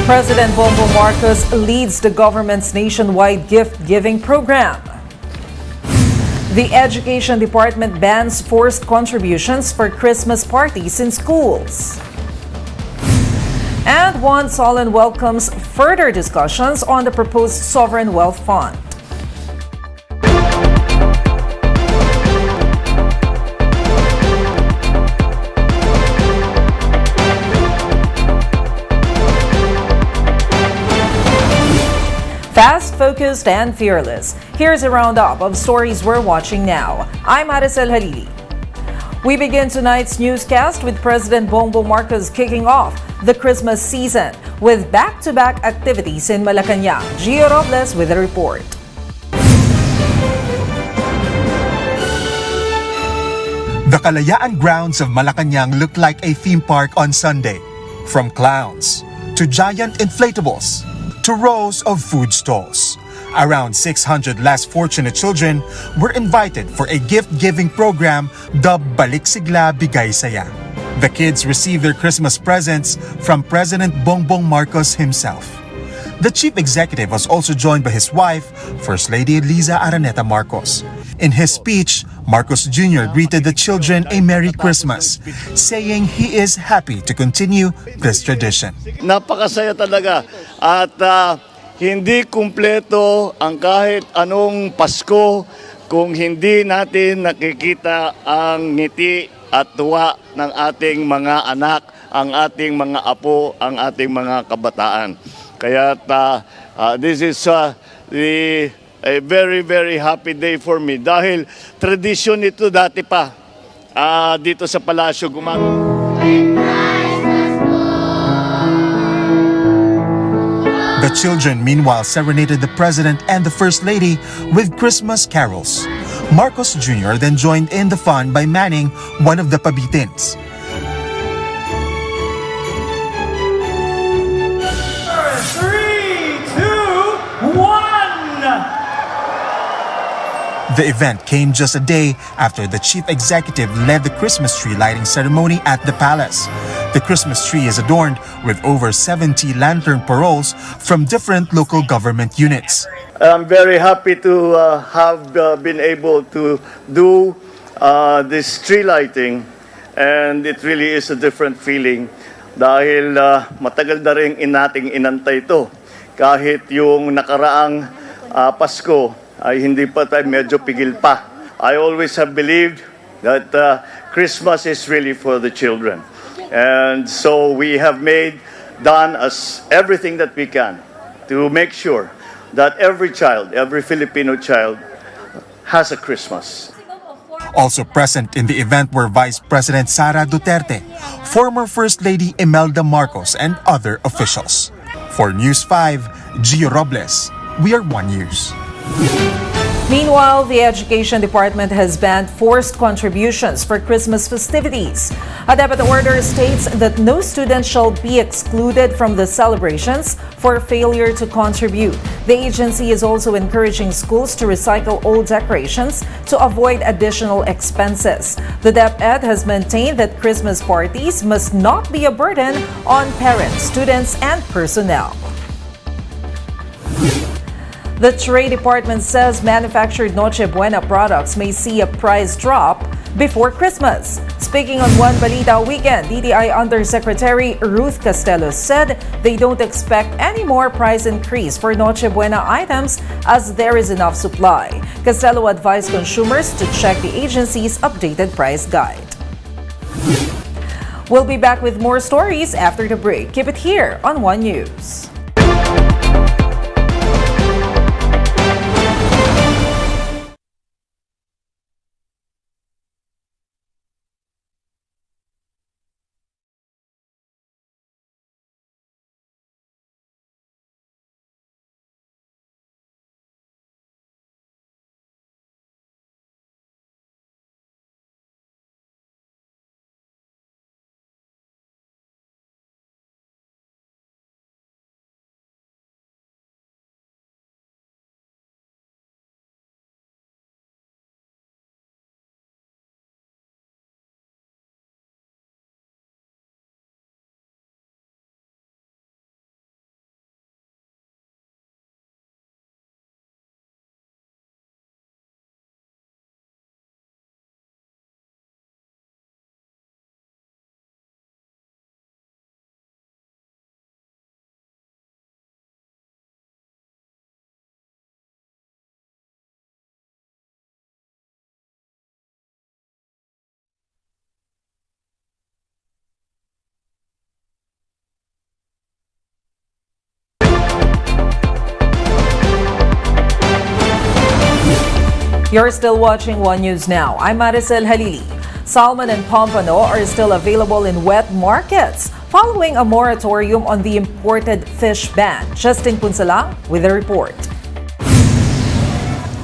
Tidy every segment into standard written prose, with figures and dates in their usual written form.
President Bongbong Marcos leads the government's nationwide gift-giving program. The Education Department bans forced contributions for Christmas parties in schools. And Juan Solon welcomes further discussions on the proposed Sovereign Wealth Fund. Fast, focused, and fearless. Here's a roundup of stories we're watching now. I'm Maricel Halili. We begin tonight's newscast with President Bongbong Marcos kicking off the Christmas season with back-to-back activities in Malacanang. Gio Robles with a report. The Kalayaan grounds of Malacanang looked like a theme park on Sunday. From clowns to giant inflatables to rows of food stalls. Around 600 less fortunate children were invited for a gift-giving program dubbed Balik Sigla Bigay Saya. The kids received their Christmas presents from President Bongbong Marcos himself. The chief executive was also joined by his wife, First Lady Liza Araneta Marcos. In his speech, Marcos Jr. greeted the children a Merry Christmas, saying he is happy to continue this tradition. Napakasaya talaga at hindi kumpleto ang kahit anong Pasko kung hindi natin nakikita ang ngiti at tuwa ng ating mga anak, ang ating mga apo, ang ating mga kabataan. Kaya this is a very, very happy day for me dahil tradisyon ito dati pa dito sa Palasyo Gumang. The children meanwhile serenaded the President and the First Lady with Christmas carols. Marcos Jr. then joined in the fun by manning one of the pabitins. The event came just a day after the chief executive led the Christmas tree lighting ceremony at the palace. The Christmas tree is adorned with over 70 lantern paroles from different local government units. I'm very happy to have been able to do this tree lighting, and it really is a different feeling dahil matagal na rin nating inantay ito. Kahit yung nakaraang Pasko ay hindi pa tayo medyo pigil pa. I always have believed that Christmas is really for the children. And so we have done everything that we can to make sure that every child, every Filipino child has a Christmas. Also present in the event were Vice President Sara Duterte, former First Lady Imelda Marcos, and other officials. For News 5, Gio Robles, we are One News. Meanwhile, the Education Department has banned forced contributions for Christmas festivities. A debit order states that no student shall be excluded from the celebrations for failure to contribute. The agency is also encouraging schools to recycle old decorations to avoid additional expenses. The DepEd has maintained that Christmas parties must not be a burden on parents, students, and personnel. The Trade Department says manufactured Noche Buena products may see a price drop before Christmas. Speaking on One Balita Weekend, DTI Undersecretary Ruth Castelos said they don't expect any more price increase for Noche Buena items as there is enough supply. Castello advised consumers to check the agency's updated price guide. We'll be back with more stories after the break. Keep it here on One News. You're still watching One News Now. I'm Maricel Halili. Salmon and pompano are still available in wet markets following a moratorium on the imported fish ban. Justin Punsalang with a report.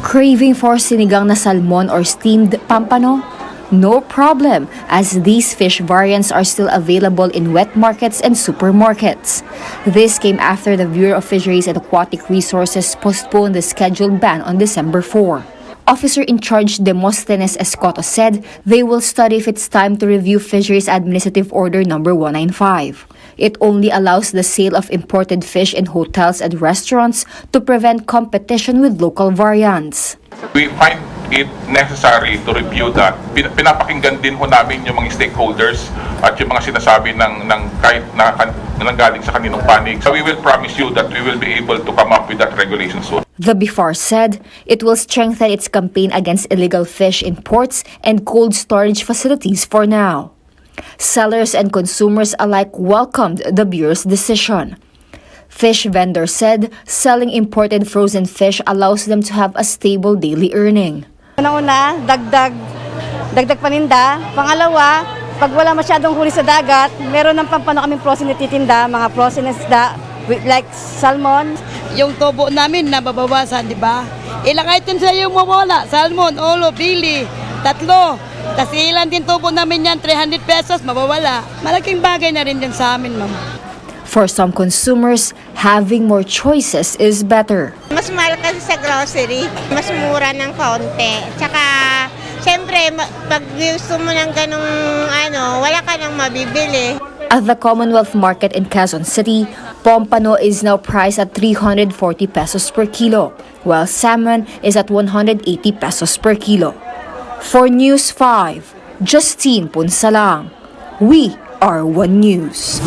Craving for sinigang na salmon or steamed pampano? No problem, as these fish variants are still available in wet markets and supermarkets. This came after the Bureau of Fisheries and Aquatic Resources postponed the scheduled ban on December 4. Officer in charge Demosthenes Escoto said they will study if it's time to review Fisheries Administrative Order Number 195. It only allows the sale of imported fish in hotels and restaurants to prevent competition with local variants. We find it necessary to review that. Pinapakinggan din ho namin yung mga stakeholders at yung mga sinasabi ng kahit na nanggaling sa kaninong panig. So we will promise you that we will be able to come up with that regulation soon. The BIFAR said it will strengthen its campaign against illegal fish in ports and cold storage facilities for now. Sellers and consumers alike welcomed the Bureau's decision. Fish vendors said selling imported frozen fish allows them to have a stable daily earning. Una, dagdag paninda. Pangalawa, pag wala masyadong huli sa dagat, meron ng pampano kaming frozen na titinda, mga frozen isda like salmon. Yung tubo namin nababawasan, di ba? Ilang items sa yung mawala? Salmon, ulo, bili, 3. Tapos ilan din tubo namin yan, 300 pesos, mawawala. Malaking bagay na rin din sa amin, ma'am. For some consumers, having more choices is better. Mas mahal kasi sa grocery, mas mura ng kaunti. Tsaka, syempre, pag gusto mo ng ganong wala ka nang mabibili. At the Commonwealth Market in Quezon City, pompano is now priced at 340 pesos per kilo, while salmon is at 180 pesos per kilo. For News 5, Justine Punsalang. We are One News.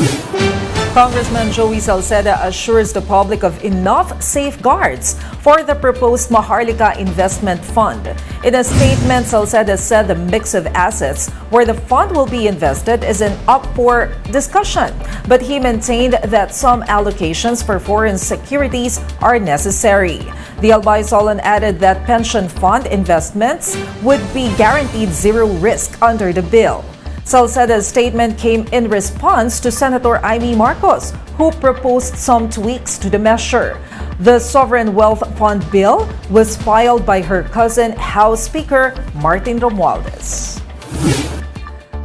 Congressman Joey Salceda assures the public of enough safeguards for the proposed Maharlika Investment Fund. In a statement, Salceda said the mix of assets where the fund will be invested isn't up for discussion, but he maintained that some allocations for foreign securities are necessary. The Albay Solon added that pension fund investments would be guaranteed zero risk under the bill. Salceda's statement came in response to Senator Amy Marcos, who proposed some tweaks to the measure. The Sovereign Wealth Fund bill was filed by her cousin, House Speaker Martin Romualdez.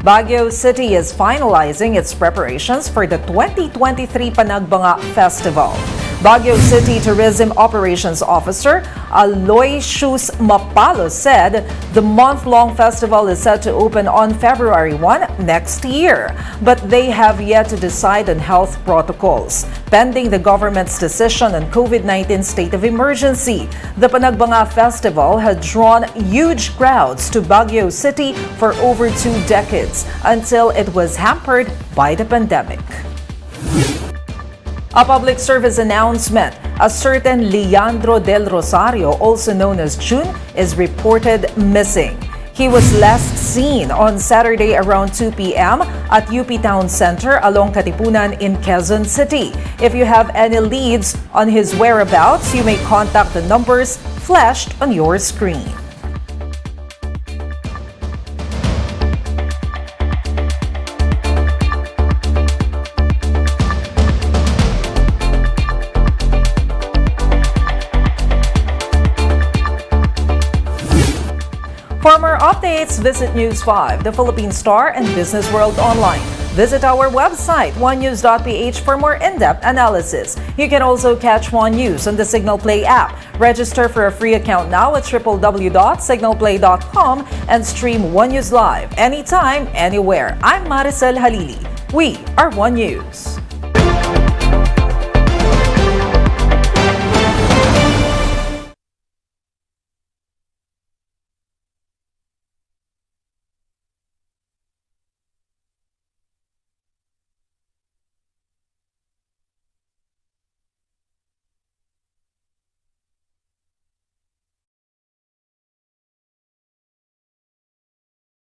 Baguio City is finalizing its preparations for the 2023 Panagbanga Festival. Baguio City Tourism Operations Officer Aloysius Mapalo said the month-long festival is set to open on February 1 next year, but they have yet to decide on health protocols. Pending the government's decision on COVID-19 state of emergency, the Panagbanga Festival had drawn huge crowds to Baguio City for over 2 decades until it was hampered by the pandemic. A public service announcement. A certain Leandro Del Rosario, also known as June, is reported missing. He was last seen on Saturday around 2 p.m. at UP Town Center along Katipunan in Quezon City. If you have any leads on his whereabouts, you may contact the numbers flashed on your screen. For more updates, visit News 5, the Philippine Star, and Business World Online. Visit our website, onenews.ph, for more in-depth analysis. You can also catch One News on the Signal Play app. Register for a free account now at www.signalplay.com and stream One News live anytime, anywhere. I'm Maricel Halili. We are One News.